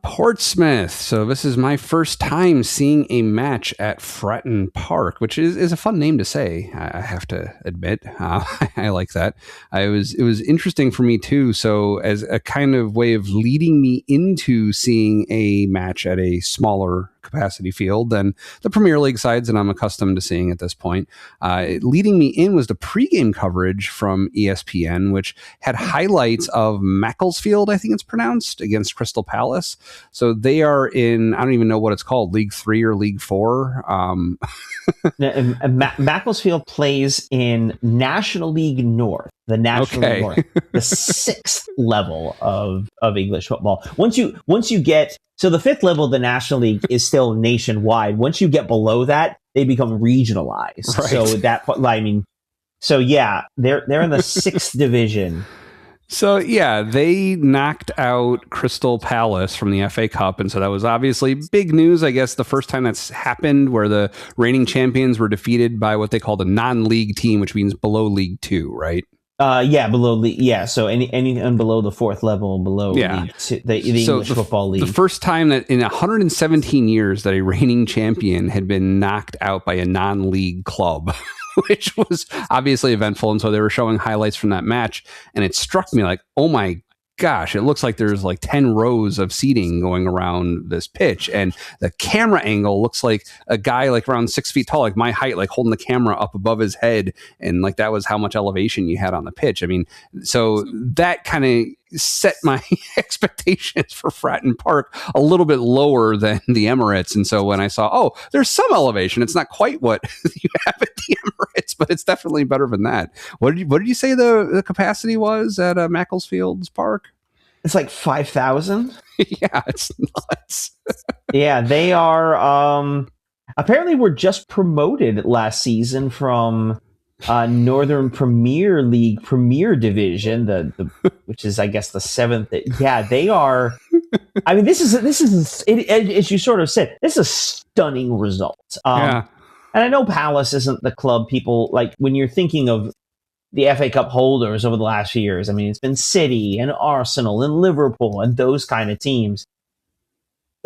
Portsmouth. So this is my first time seeing a match at Fratton Park, which is a fun name to say. I have to admit, I like that. It was interesting for me too. So as a kind of way of leading me into seeing a match at a smaller capacity field than the Premier League sides that I'm accustomed to seeing at this point. Leading me in was the pregame coverage from ESPN, which had highlights of Macclesfield, I think it's pronounced, against Crystal Palace. So they are in, I don't even know what it's called, League 3 or League 4. Macclesfield plays in National League North, the National League North, the 6th level of English football. Once you get, so the 5th level of the National League is still nationwide. Once you get below that, they become regionalized. Right. So they're in the 6th division. So, yeah, they knocked out Crystal Palace from the FA Cup. And so that was obviously big news, I guess, the first time that's happened, where the reigning champions were defeated by what they called a non-league team, which means below League 2, right? Below league. Yeah, so anything below the 4th level, below League 2, the English Football League. The first time that in 117 years that a reigning champion had been knocked out by a non-league club, which was obviously eventful. And so they were showing highlights from that match, and it struck me like, oh my gosh, it looks like there's like 10 rows of seating going around this pitch, and the camera angle looks like a guy like around 6 feet tall, like my height, like holding the camera up above his head, and like that was how much elevation you had on the pitch. I mean, so that kind of set my expectations for Fratton Park a little bit lower than the Emirates. And so when I saw, there's some elevation, it's not quite what you have at the Emirates, but it's definitely better than that. What did you say the capacity was at Macclesfield's Park? It's like 5,000. Yeah, it's nuts. Yeah, they are apparently were just promoted last season from Northern Premier League Premier Division, the which is, I guess, the 7th. Yeah, they are. I mean, this is as you sort of said, this is a stunning result. And I know Palace isn't the club people like when you're thinking of the FA Cup holders over the last few years. I mean, it's been City and Arsenal and Liverpool and those kind of teams.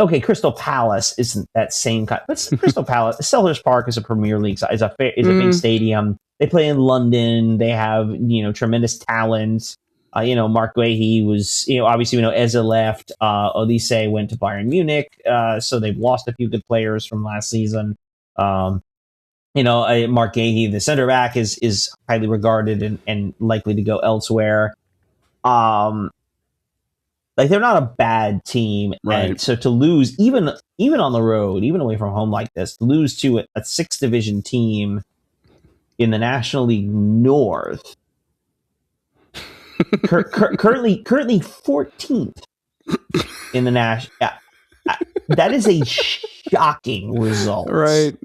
Okay, Crystal Palace isn't that same kind. But Crystal Palace, Selhurst Park is a Premier League, is a big stadium. They play in London. They have tremendous talent. Mark Guehi was obviously Eze left. Olise went to Bayern Munich. So they've lost a few good players from last season. Mark Guehi, the center back, is highly regarded and likely to go elsewhere. They're not a bad team, right? And so to lose, even on the road, even away from home like this, to lose to a 6th division team in the National League North, currently 14th in the National. That is a shocking result, right?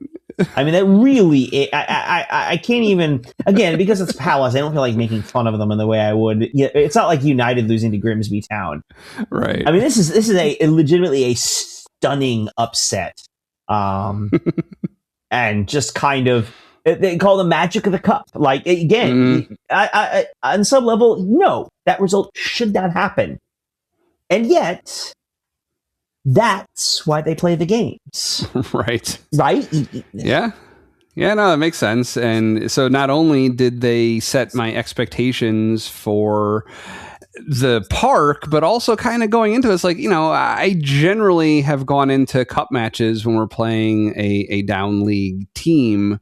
I mean, that really, I can't even, again, because it's Palace, I don't feel like making fun of them in the way I would. It's not like United losing to Grimsby Town. Right. I mean, this is a legitimately a stunning upset. And just kind of, they call the magic of the cup. Like, again, I on some level, no, that result should not happen. And yet, that's why they play the games. Right. Right? Yeah. Yeah, no, that makes sense. And so not only did they set my expectations for the park, but also kind of going into this, like, I generally have gone into cup matches when we're playing a down league team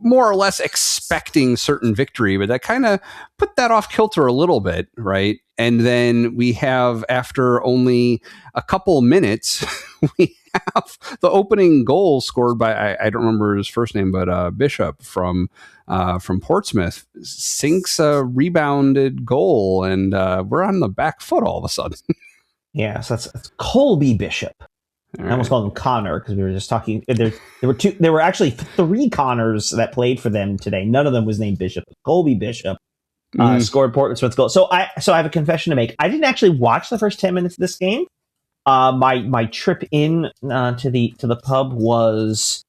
more or less expecting certain victory, but that kind of put that off kilter a little bit, right? And then we have, after only a couple minutes, we have the opening goal scored by, I don't remember his first name, but Bishop from Portsmouth sinks a rebounded goal, and we're on the back foot all of a sudden. Yeah, so that's Colby Bishop. I almost called him Connor because we were just talking. There were actually 3 Connors that played for them today. None of them was named Bishop. Colby Bishop scored Portsmouth's goal. So I have a confession to make. I didn't actually watch the first 10 minutes of this game. My trip in to the pub was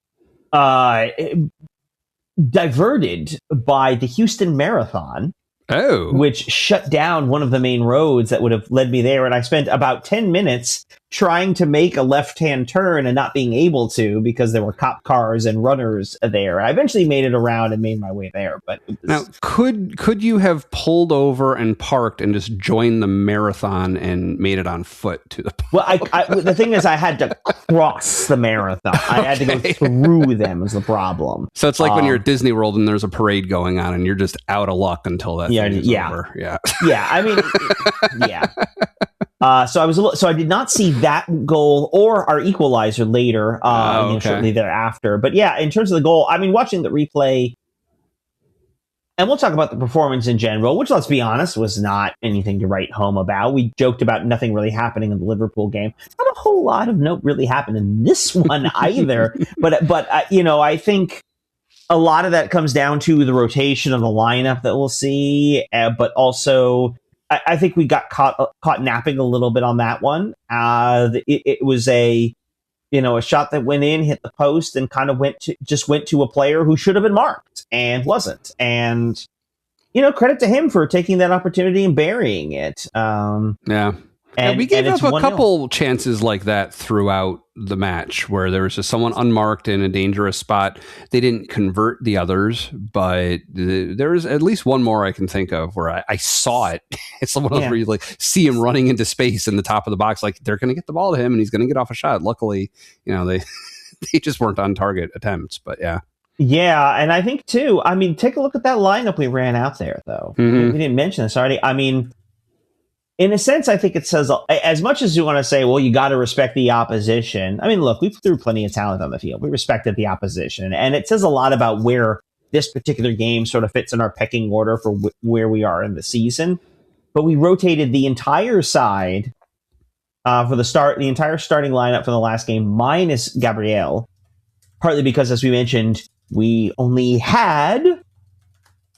diverted by the Houston Marathon. which shut down one of the main roads that would have led me there. And I spent about 10 minutes trying to make a left-hand turn and not being able to because there were cop cars and runners there. I eventually made it around and made my way there. But now, could you have pulled over and parked and just joined the marathon and made it on foot to the Well, the thing is, I had to cross the marathon. I had to go through them is the problem. So it's like when you're at Disney World and there's a parade going on and you're just out of luck until that thing is over. Yeah. Yeah. I mean, yeah. So I did not see that goal or our equalizer later, shortly thereafter. But yeah, in terms of the goal, I mean, watching the replay, and we'll talk about the performance in general, which, let's be honest, was not anything to write home about. We joked about nothing really happening in the Liverpool game. Not a whole lot of note really happened in this one either. But I think a lot of that comes down to the rotation of the lineup that we'll see, but also I think we got caught napping a little bit on that one. It was a shot that went in, hit the post, and kind of went to a player who should have been marked and wasn't. And credit to him for taking that opportunity and burying it. And we gave up a couple chances like that throughout the match where there was just someone unmarked in a dangerous spot. They didn't convert the others, but there was at least one more I can think of where I saw it. It's one of those where you like see him running into space in the top of the box, like they're going to get the ball to him and he's going to get off a shot. Luckily, they just weren't on target attempts, but yeah. Yeah, and I think too, I mean, take a look at that lineup we ran out there though. Mm-hmm. We didn't mention this already. I mean, in a sense, I think it says, as much as you want to say, well, you got to respect the opposition. I mean, look, we threw plenty of talent on the field. We respected the opposition. And it says a lot about where this particular game sort of fits in our pecking order for where we are in the season. But we rotated the entire side for the entire starting lineup for the last game, minus Gabriel, partly because, as we mentioned, we only had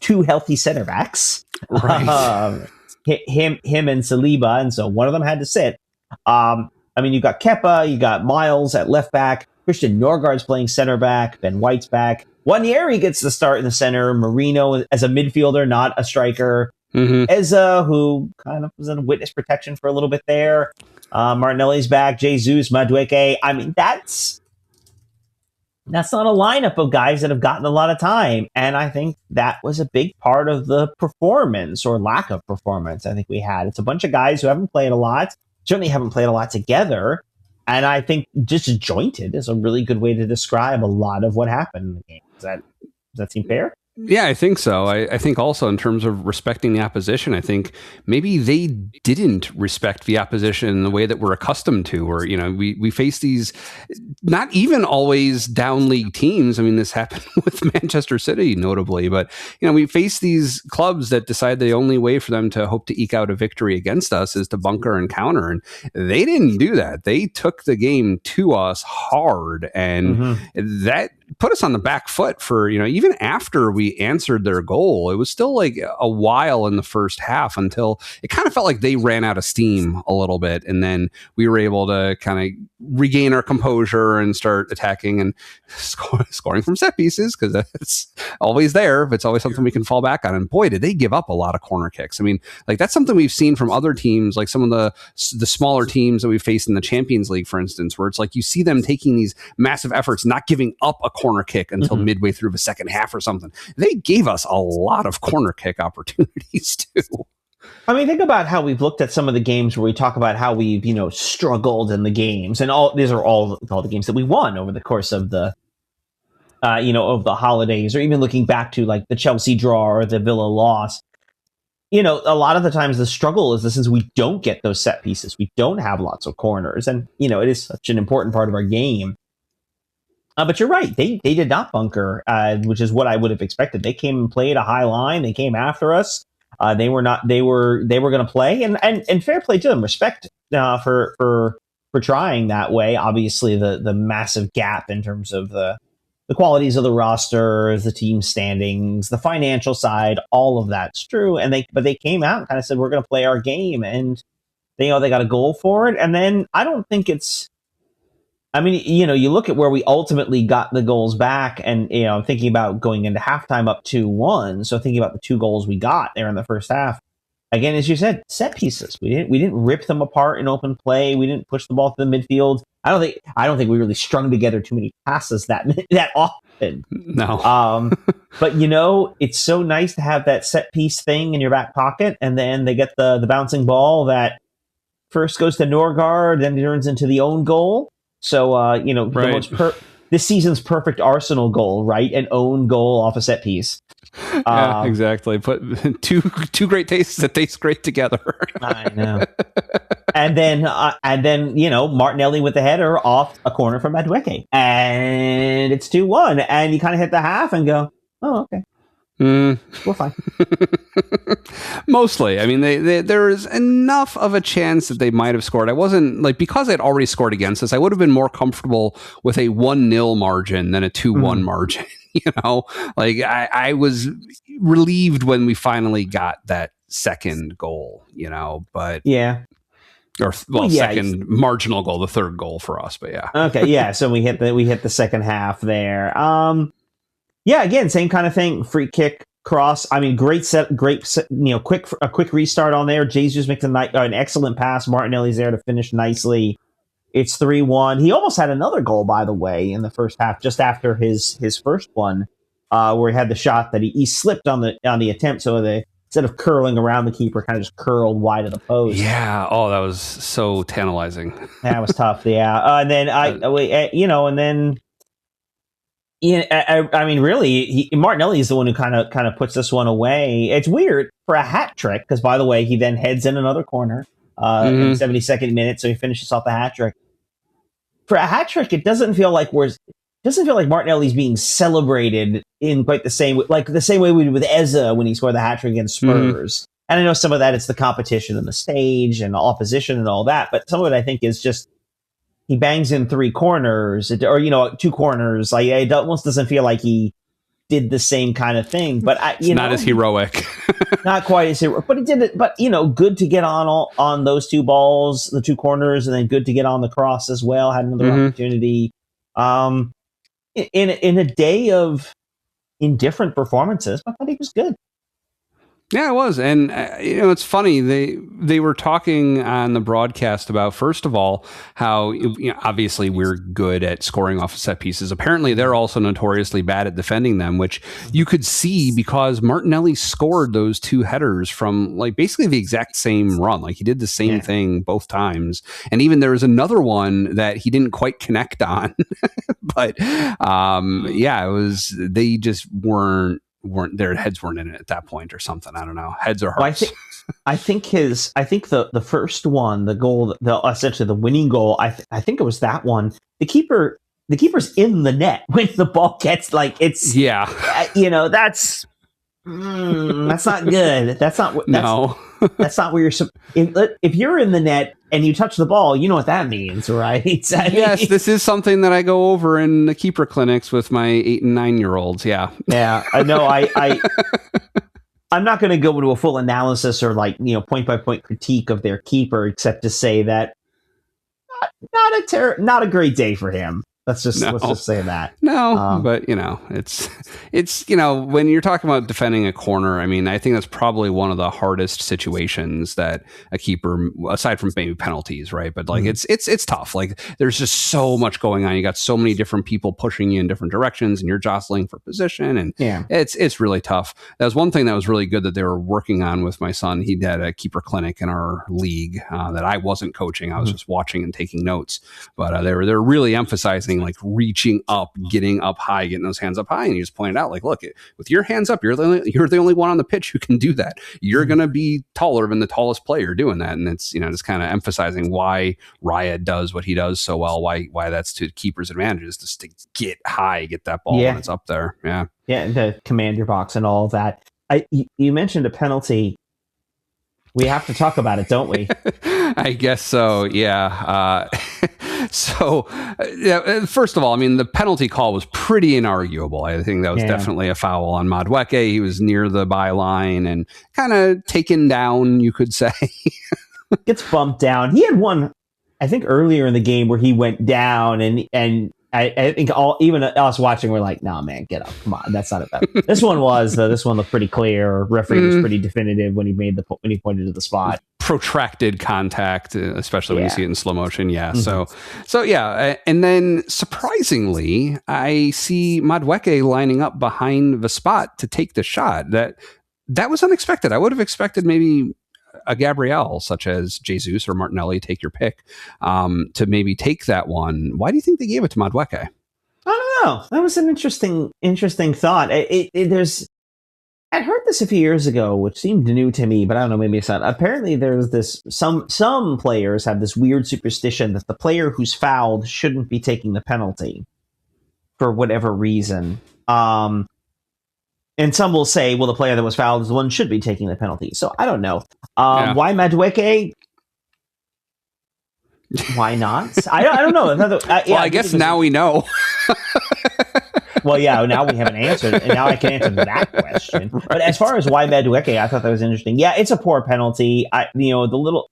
2 healthy center backs. Right. Him and Saliba, and so one of them had to sit. I mean, you got Kepa, you got Miles at left back, Christian Norgard's playing center back, Ben White's back. Wanyeri gets the start in the center, Marino as a midfielder, not a striker. Mm-hmm. Eza, who kind of was in witness protection for a little bit there. Martinelli's back, Jesus, Madueke. I mean, that's not a lineup of guys that have gotten a lot of time. And I think that was a big part of the performance or lack of performance I think we had. It's a bunch of guys who haven't played a lot, certainly haven't played a lot together. And I think disjointed is a really good way to describe a lot of what happened in the game. Does that seem fair? Yeah, I think so. I think also in terms of respecting the opposition, I think maybe they didn't respect the opposition in the way that we're accustomed to, where, we face these not even always down league teams. I mean, this happened with Manchester City, notably, but, we face these clubs that decide the only way for them to hope to eke out a victory against us is to bunker and counter. And they didn't do that. They took the game to us hard. And that put us on the back foot for, even after we answered their goal, it was still like a while in the first half until it kind of felt like they ran out of steam a little bit. And then we were able to kind of regain our composure and start attacking and scoring from set pieces, because it's always there, but it's always something we can fall back on. And boy, did they give up a lot of corner kicks. I mean, like that's something we've seen from other teams, like some of the smaller teams that we faced in the Champions League, for instance, where it's like you see them taking these massive efforts, not giving up a corner kick until midway through the second half or something. They gave us a lot of corner kick opportunities too. I mean, think about how we've looked at some of the games where we talk about how we've, struggled in the games, and these are all the games that we won over the course of the, of the holidays, or even looking back to like the Chelsea draw or the Villa loss. A lot of the times the struggle is since we don't get those set pieces, we don't have lots of corners, and it is such an important part of our game. But you're right; they did not bunker, which is what I would have expected. They came and played a high line. They came after us. They were going to play, and fair play to them. Respect for trying that way. Obviously, the massive gap in terms of the qualities of the roster, the team standings, the financial side, all of that's true. And they came out and kind of said, we're going to play our game, and they got a goal for it. And then I don't think it's I mean, you look at where we ultimately got the goals back, and I'm thinking about going into halftime up 2-1. So thinking about the 2 goals we got there in the first half. Again, as you said, set pieces. We didn't rip them apart in open play. We didn't push the ball to the midfield. I don't think we really strung together too many passes that often. No. But it's so nice to have that set piece thing in your back pocket, and then they get the bouncing ball that first goes to Norgard, then turns into the own goal. So, right. this season's perfect Arsenal goal, right? An own goal off a set piece. Yeah, exactly. Put two great tastes that taste great together. I know. And then Martinelli with the header off a corner from Madueke, and it's 2-1. And you kind of hit the half and go, oh, okay. We're fine. Mostly. I mean, there is enough of a chance that they might have scored. I wasn't because they'd already scored against us. I would have been more comfortable with a 1-0 margin than a 2-1 margin. I was relieved when we finally got that second goal. But yeah. Second marginal goal, the third goal for us. But yeah. Okay. Yeah. So we hit the second half there. Yeah, again, same kind of thing. Free kick, cross. I mean, great set, quick restart on there. Jesus makes an excellent pass. Martinelli's there to finish nicely. It's 3-1. He almost had another goal, by the way, in the first half, just after his first one, where he had the shot that he slipped on the attempt. So instead of curling around the keeper, kind of just curled wide of the post. Yeah. Oh, that was so tantalizing. That was tough. Yeah. And then I mean, really, Martinelli is the one who kind of puts this one away. It's weird for a hat trick because, by the way, he then heads in another corner in the 72nd minute, so he finishes off the hat trick. For a hat trick, it doesn't feel like Martinelli's being celebrated in quite the same way we did with Eza when he scored the hat trick against Spurs. And I know some of that it's the competition and the stage and the opposition and all that, but some of it I think is just he bangs in 3 corners or 2 corners. Like it almost doesn't feel like he did the same kind of thing. But not as heroic, not quite as heroic. But he did it. But good to get on those 2 balls, the 2 corners, and then good to get on the cross as well. Had another opportunity. In a day of indifferent performances, I thought he was good. Yeah, it was. And, it's funny. They were talking on the broadcast about, first of all, how obviously we're good at scoring off of set pieces. Apparently, they're also notoriously bad at defending them, which you could see because Martinelli scored those 2 headers from basically the exact same run. He did the same thing both times. And even there was another one that he didn't quite connect on. But it was, they just weren't their heads weren't in it at that point or something. I don't know. Heads or hearts. Well, I think the first one, the goal, essentially the winning goal. I think it was that one. The keeper's in the net when the ball gets that's that's not good. That's not where you're. If you're in the net and you touch the ball, you know what that means, right? Yes, this is something that I go over in the keeper clinics with my 8 and 9-year-olds. Yeah. I know. I'm not going to go into a full analysis or point by point critique of their keeper, except to say that not a great day for him. Let's just say that. No, but it's when you're talking about defending a corner, I mean, I think that's probably one of the hardest situations that a keeper, aside from maybe penalties, right? But it's tough. There's just so much going on. You got so many different people pushing you in different directions, and you're jostling for position, and it's really tough. That was one thing that was really good that they were working on with my son. He had a keeper clinic in our league that I wasn't coaching. I was just watching and taking notes, but they're really emphasizing reaching up, getting up high, getting those hands up high. And you just pointed out, look, with your hands up, you're the only one on the pitch who can do that. You're going to be taller than the tallest player doing that. And it's, just kind of emphasizing why Raya does what he does so well, why that's to keeper's advantage, just to get high, get that ball when it's up there. Yeah. Yeah. And to command your box and all of that. You mentioned a penalty. We have to talk about it, don't we? I guess so. Yeah. First of all, I mean, the penalty call was pretty inarguable. I think that was definitely a foul on Madueke. He was near the byline and kind of taken down, you could say. Gets bumped down. He had one. I think earlier in the game where he went down, and I think even us watching were like, "Nah, man, get up! Come on, that's not a bad." This one looked pretty clear. Referee was pretty definitive when he pointed to the spot. Protracted contact, especially when you see it in slow motion. Yeah. So yeah. And then surprisingly, I see Madueke lining up behind the spot to take the shot. That was unexpected. I would have expected maybe a Gabriel, such as Jesus or Martinelli, take your pick, to maybe take that one. Why do you think they gave it to Madueke? I don't know. That was an interesting thought. I'd heard this a few years ago, which seemed new to me, but I don't know, maybe it's not. Apparently there's this, some players have this weird superstition that the player who's fouled shouldn't be taking the penalty for whatever reason. And some will say, well, the player that was fouled is the one who should be taking the penalty. So I don't know. Why Madueke? Why not? I don't know. I guess now we know. Well, yeah, now we have an answer, and now I can answer that question. But as far as why Madueke, I thought that was interesting. Yeah, it's a poor penalty. I know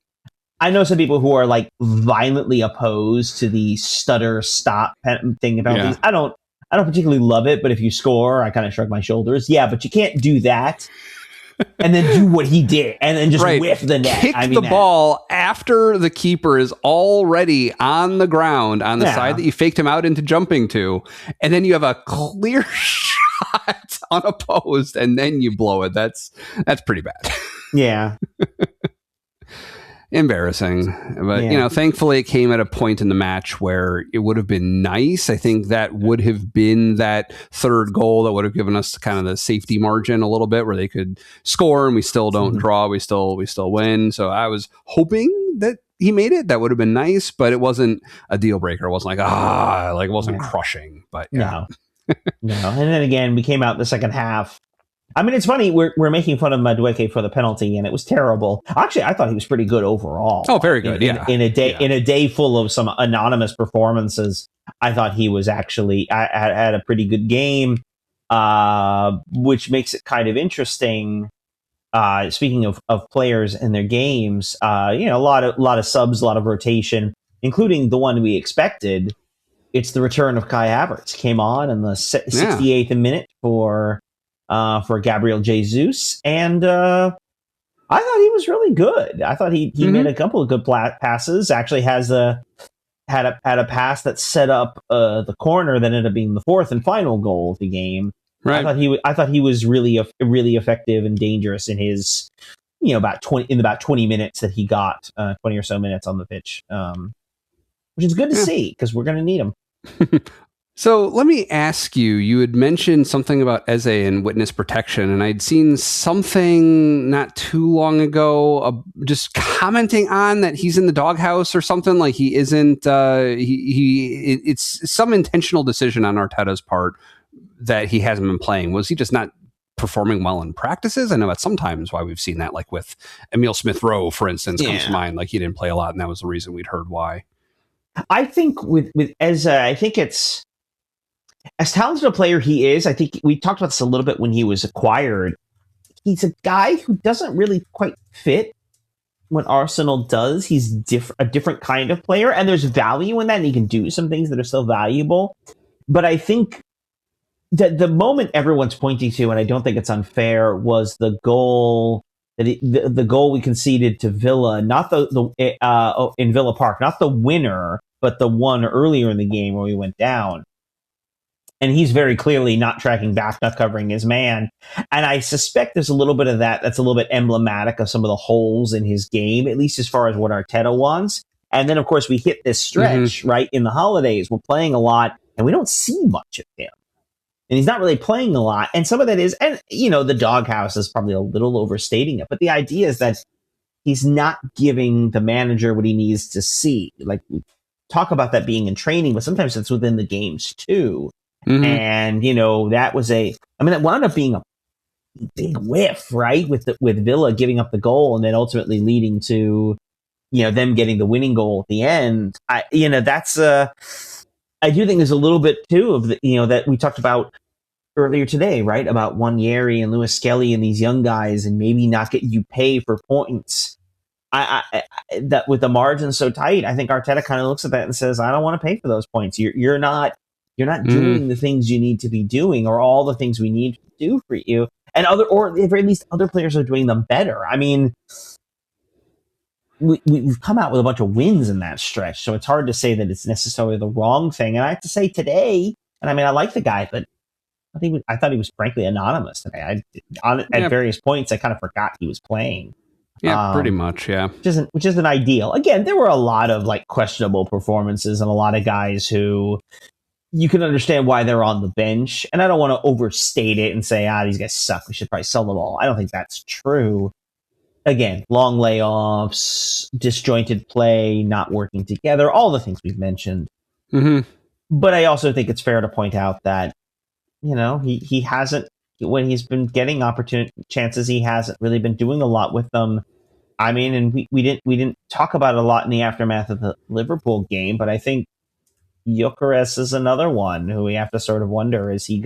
some people who are like violently opposed to the stutter stop thing about penalties. Yeah. I don't particularly love it, but if you score, I kind of shrug my shoulders. Yeah, but you can't do that and then do what he did and then just whiff the net. Kick the ball after the keeper is already on the ground on the side that you faked him out into jumping to, and then you have a clear shot unopposed, and then you blow it. That's pretty bad. Yeah. Embarrassing, but thankfully it came at a point in the match where it would have been nice. I think that would have been that third goal that would have given us kind of the safety margin a little bit, where they could score and we still don't draw, we still win. So I was hoping that he made it. That would have been nice, but it wasn't a deal breaker. It wasn't it wasn't crushing. But no. And then again, we came out in the second half. I mean, it's funny, we're making fun of Madueke for the penalty, and it was terrible. Actually, I thought he was pretty good overall. Oh, very good, in a day full of some anonymous performances, I thought he was actually had a pretty good game, which makes it kind of interesting. Speaking of players and their games, a lot of subs, a lot of rotation, including the one we expected. It's the return of Kai Havertz. Came on in the 68th minute for Gabriel Jesus, and I thought he was really good. I thought he made a couple of good passes. Actually, had a pass that set up the corner that ended up being the fourth and final goal of the game. Right. I thought he was really effective and dangerous in his about 20 minutes that he got, 20 or so minutes on the pitch, which is good to see because we're going to need him. So let me ask you, you had mentioned something about Eze and witness protection, and I'd seen something not too long ago just commenting on that he's in the doghouse or something, like he isn't, it's some intentional decision on Arteta's part that he hasn't been playing. Was he just not performing well in practices? I know that's sometimes why we've seen that, like with Emile Smith-Rowe, for instance, comes to mind, like he didn't play a lot, and that was the reason we'd heard why. I think with Eze, I think it's, as talented a player he is, I think we talked about this a little bit when he was acquired. He's a guy who doesn't really quite fit what Arsenal does. He's a different kind of player, and there's value in that, and he can do some things that are still valuable. But I think that the moment everyone's pointing to, and I don't think it's unfair, was the goal the goal we conceded to Villa, not in Villa Park, not the winner, but the one earlier in the game where we went down. And he's very clearly not tracking back, not covering his man. And I suspect there's a little bit of that that's a little bit emblematic of some of the holes in his game, at least as far as what Arteta wants. And then, of course, we hit this stretch, right, in the holidays. We're playing a lot, and we don't see much of him. And he's not really playing a lot. And some of that is, and, the doghouse is probably a little overstating it. But the idea is that he's not giving the manager what he needs to see. Like, we talk about that being in training, but sometimes it's within the games, too. And, that wound up being a big whiff, right? With Villa giving up the goal and then ultimately leading to, them getting the winning goal at the end. I do think there's a little bit too of the, that we talked about earlier today, right? About Nwaneri and Lewis Skelly and these young guys, and maybe not get you pay for points. that with the margin so tight, I think Arteta kind of looks at that and says, I don't want to pay for those points. You're not doing the things you need to be doing, or all the things we need to do for you. And or at the very least, other players are doing them better. I mean, we've come out with a bunch of wins in that stretch, so it's hard to say that it's necessarily the wrong thing. And I have to say today, and I mean, I like the guy, but I thought he was frankly anonymous today. At various points, I kind of forgot he was playing. Yeah, pretty much. Yeah, which isn't ideal. Again, there were a lot of like questionable performances and a lot of guys who you can understand why they're on the bench. And I don't want to overstate it and say, these guys suck, we should probably sell them all. I don't think that's true. Again, long layoffs, disjointed play, not working together, all the things we've mentioned. Mm-hmm. But I also think it's fair to point out that, he hasn't, when he's been getting chances, he hasn't really been doing a lot with them. I mean, and we didn't talk about it a lot in the aftermath of the Liverpool game, but I think Gyökeres is another one who we have to sort of wonder, is he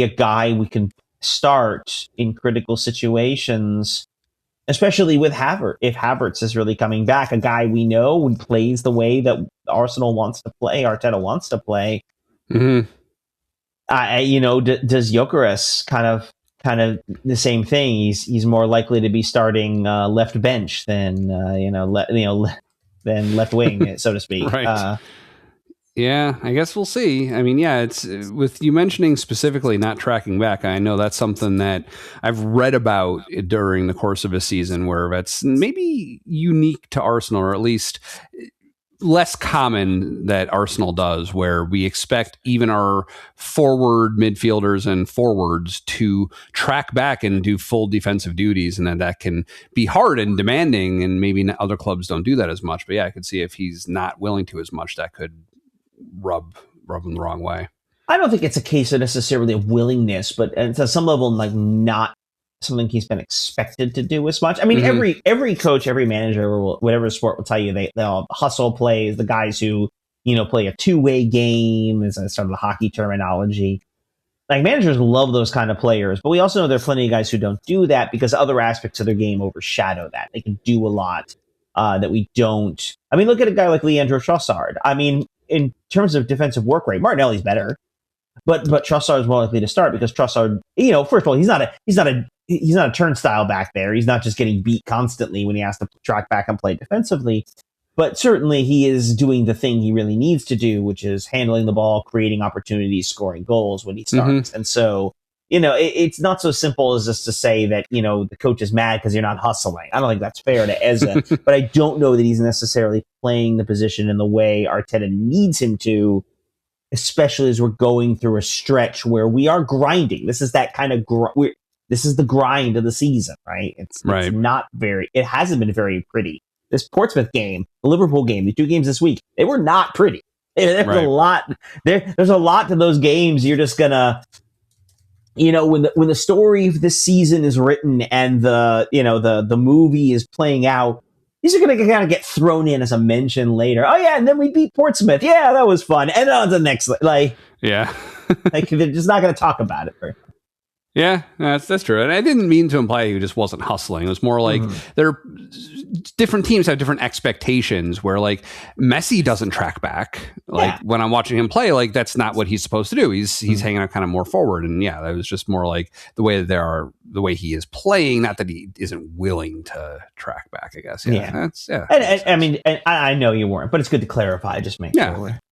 a guy we can start in critical situations, especially with Havertz, if Havertz is really coming back, a guy we know who plays the way that Arsenal wants to play, Arteta wants to play. Mm-hmm. Does Gyökeres kind of the same thing? He's more likely to be starting left bench than than left wing, so to speak. Right. Yeah, I guess we'll see. I mean, yeah, it's with you mentioning specifically not tracking back. I know that's something that I've read about during the course of a season where that's maybe unique to Arsenal, or at least less common that Arsenal does, where we expect even our forward midfielders and forwards to track back and do full defensive duties, and that can be hard and demanding, and maybe other clubs don't do that as much. But yeah, I could see if he's not willing to as much, that could rub him the wrong way. I don't think it's a case of necessarily a willingness, but to some level, like not something he's been expected to do as much. I mean, every coach, every manager, whatever sport will tell you, they'll hustle plays. The guys who play a two-way game, is sort of the hockey terminology. Like, managers love those kind of players, but we also know there are plenty of guys who don't do that because other aspects of their game overshadow that. They can do a lot that we don't. I mean, look at a guy like Leandro Trossard. I mean, in terms of defensive work rate, Martinelli's better, but Trossard is more likely to start because Trossard, first of all, he's not a turnstile back there. He's not just getting beat constantly when he has to track back and play defensively. But certainly he is doing the thing he really needs to do, which is handling the ball, creating opportunities, scoring goals when he starts. And so, it's not so simple as just to say that, the coach is mad because you're not hustling. I don't think that's fair to Eze, but I don't know that he's necessarily playing the position in the way Arteta needs him to, especially as we're going through a stretch where we are grinding. This is that kind of this is the grind of the season, right? It's not it hasn't been very pretty. This Portsmouth game, the Liverpool game, the two games this week, they were not pretty. There's a lot. There's a lot to those games. You're just gonna, when the story of this season is written and the movie is playing out, these are gonna kind of get thrown in as a mention later. Oh yeah, and then we beat Portsmouth. Yeah, that was fun. And on to the next, yeah, they're just not gonna talk about it very much. Yeah, that's true. And I didn't mean to imply he just wasn't hustling. It was more like different teams have different expectations where, like, Messi doesn't track back. Like, when I'm watching him play, like, that's not what he's supposed to do. He's hanging out kind of more forward. And yeah, that was just more like the way he is playing, not that he isn't willing to track back, I guess. And I mean, I know you weren't, but it's good to clarify. Just make sure.